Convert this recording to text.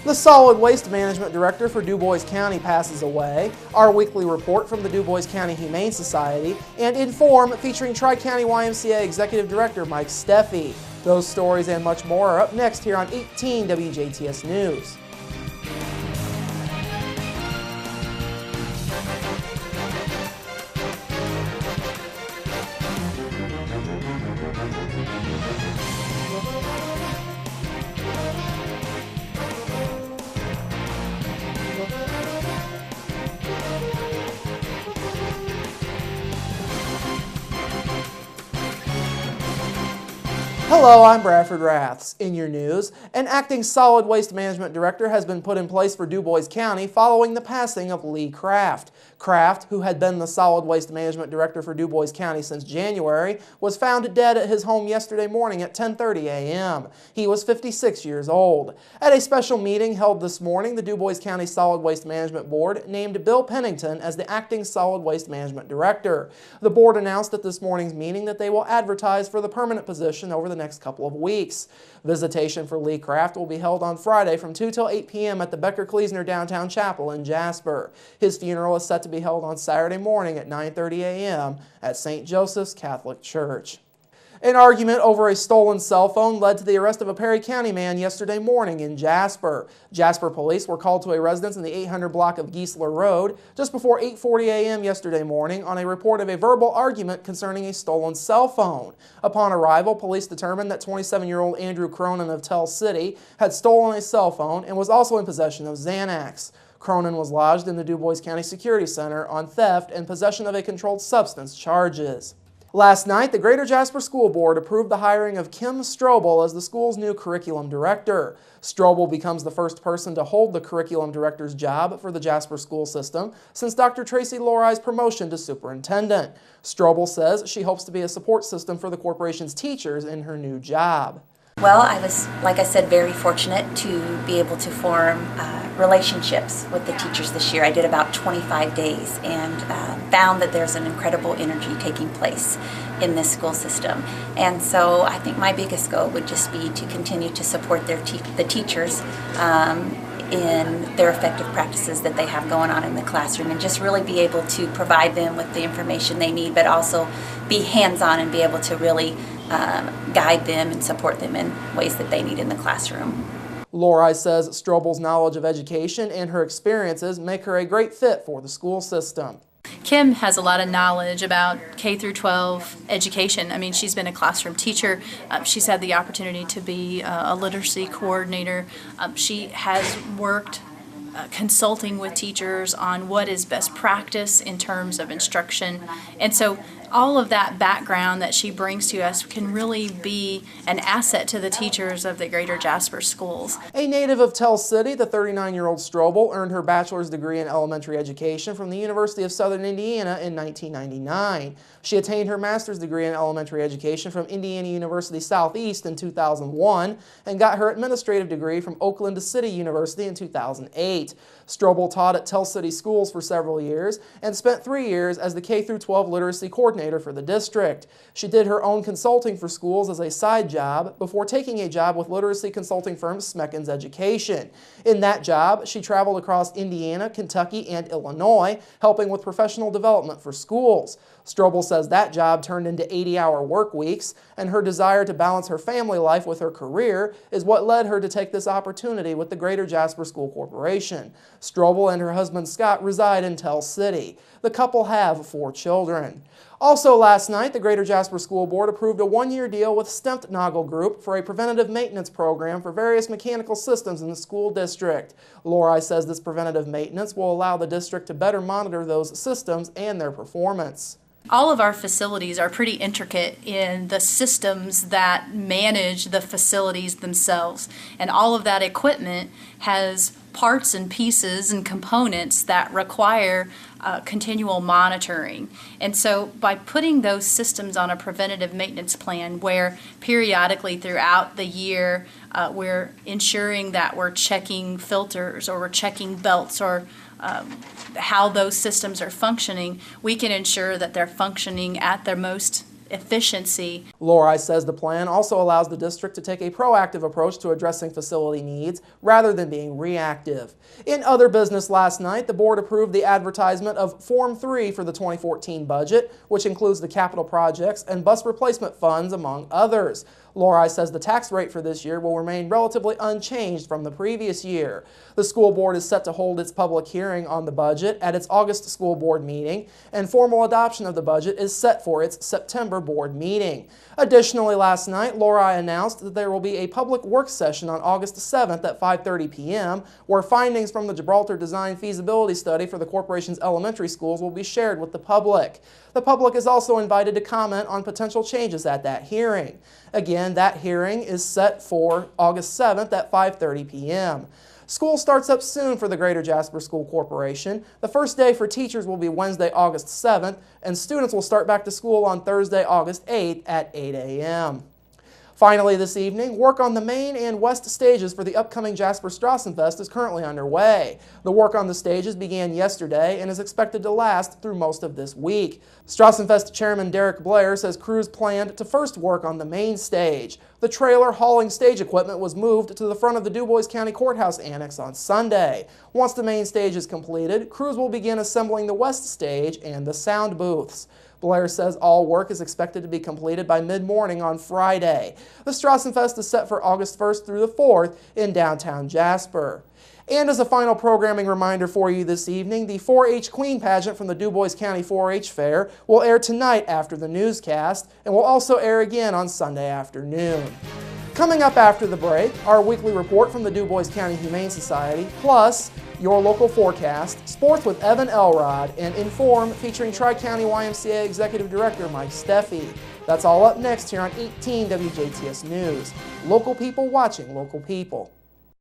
The Solid Waste Management Director for DuBois County passes away, our weekly report from the DuBois County Humane Society, and Inform featuring Tri-County YMCA Executive Director Mike Steffi. Those stories and much more are up next here on 18 WJTS News. Hello, I'm Bradford Raths. In your news, an acting solid waste management director has been put in place for DuBois County following the passing of Lee Kraft. Kraft, who had been the solid waste management director for DuBois County since January, was found dead at his home yesterday morning at 10:30 a.m. He was 56 years old. At a special meeting held this morning, the DuBois County Solid Waste Management Board named Bill Pennington as the acting solid waste management director. The board announced at this morning's meeting that they will advertise for the permanent position over the next couple of weeks. Visitation for Lee Kraft will be held on Friday from 2 till 8 p.m. at the Becker-Kleesner Downtown Chapel in Jasper. His funeral is set to be held on Saturday morning at 9:30 a.m. at St. Joseph's Catholic Church. An argument over a stolen cell phone led to the arrest of a Perry County man yesterday morning in Jasper. Jasper police were called to a residence in the 800 block of Geisler Road just before 8:40 a.m. yesterday morning on a report of a verbal argument concerning a stolen cell phone. Upon arrival, police determined that 27-year-old Andrew Cronin of Tell City had stolen a cell phone and was also in possession of Xanax. Cronin was lodged in the DuBois County Security Center on theft and possession of a controlled substance charges. Last night, the Greater Jasper School Board approved the hiring of Kim Strobel as the school's new curriculum director. Strobel becomes the first person to hold the curriculum director's job for the Jasper school system since Dr. Tracy Lorai's promotion to superintendent. Strobel says she hopes to be a support system for the corporation's teachers in her new job. Well, I was, like I said, very fortunate to be able to form relationships with the teachers this year. I did about 25 days and found that there's an incredible energy taking place in this school system. And so I think my biggest goal would just be to continue to support the teachers in their effective practices that they have going on in the classroom and just really be able to provide them with the information they need, but also be hands-on and be able to really guide them and support them in ways that they need in the classroom. Lorai says Strobel's knowledge of education and her experiences make her a great fit for the school system. Kim has a lot of knowledge about K through 12 education. I mean, she's been a classroom teacher. She's had the opportunity to be a literacy coordinator. She has worked consulting with teachers on what is best practice in terms of instruction. And so all of that background that she brings to us can really be an asset to the teachers of the Greater Jasper schools. A native of Tell City, the 39-year-old Strobel earned her bachelor's degree in elementary education from the University of Southern Indiana in 1999. She attained her master's degree in elementary education from Indiana University Southeast in 2001 and got her administrative degree from Oakland City University in 2008. Strobel taught at Tell City schools for several years and spent 3 years as the K-12 literacy coordinator for the district. She did her own consulting for schools as a side job before taking a job with literacy consulting firm Smeckens Education. In that job, she traveled across Indiana, Kentucky, and Illinois, helping with professional development for schools. Strobel says that job turned into 80-hour work weeks, and her desire to balance her family life with her career is what led her to take this opportunity with the Greater Jasper School Corporation. Strobel and her husband Scott reside in Tell City. The couple have 4 children. Also last night, the Greater Jasper School Board approved a 1-year deal with Stempnagel Group for a preventative maintenance program for various mechanical systems in the school district. Lorai says this preventative maintenance will allow the district to better monitor those systems and their performance. All of our facilities are pretty intricate in the systems that manage the facilities themselves, and all of that equipment has parts and pieces and components that require continual monitoring. And so by putting those systems on a preventative maintenance plan where periodically throughout the year we're ensuring that we're checking filters or we're checking belts or how those systems are functioning, we can ensure that they're functioning at their most efficiency. Lori says the plan also allows the district to take a proactive approach to addressing facility needs rather than being reactive. In other business last night, the board approved the advertisement of Form 3 for the 2014 budget, which includes the capital projects and bus replacement funds, among others. Lori says the tax rate for this year will remain relatively unchanged from the previous year. The school board is set to hold its public hearing on the budget at its August school board meeting, and formal adoption of the budget is set for its September board meeting. Additionally, last night, Lori announced that there will be a public work session on August 7th at 5:30 p.m., where findings from the Gibraltar Design Feasibility Study for the corporation's elementary schools will be shared with the public. The public is also invited to comment on potential changes at that hearing. Again, that hearing is set for August 7th at 5:30 p.m. School starts up soon for the Greater Jasper School Corporation. The first day for teachers will be Wednesday, August 7th, and students will start back to school on Thursday, August 8th at 8 a.m. Finally this evening, work on the main and west stages for the upcoming Jasper Strassenfest is currently underway. The work on the stages began yesterday and is expected to last through most of this week. Strassenfest Chairman Derek Blair says crews planned to first work on the main stage. The trailer hauling stage equipment was moved to the front of the DuBois County Courthouse Annex on Sunday. Once the main stage is completed, crews will begin assembling the west stage and the sound booths. Blair says all work is expected to be completed by mid-morning on Friday. The Strassenfest is set for August 1st through the 4th in downtown Jasper. And as a final programming reminder for you this evening, the 4-H Queen pageant from the DuBois County 4-H Fair will air tonight after the newscast and will also air again on Sunday afternoon. Coming up after the break, our weekly report from the DuBois County Humane Society, plus your local forecast, sports with Evan Elrod, and Inform featuring Tri-County YMCA Executive Director Mike Steffi. That's all up next here on 18 WJTS News. Local people watching local people.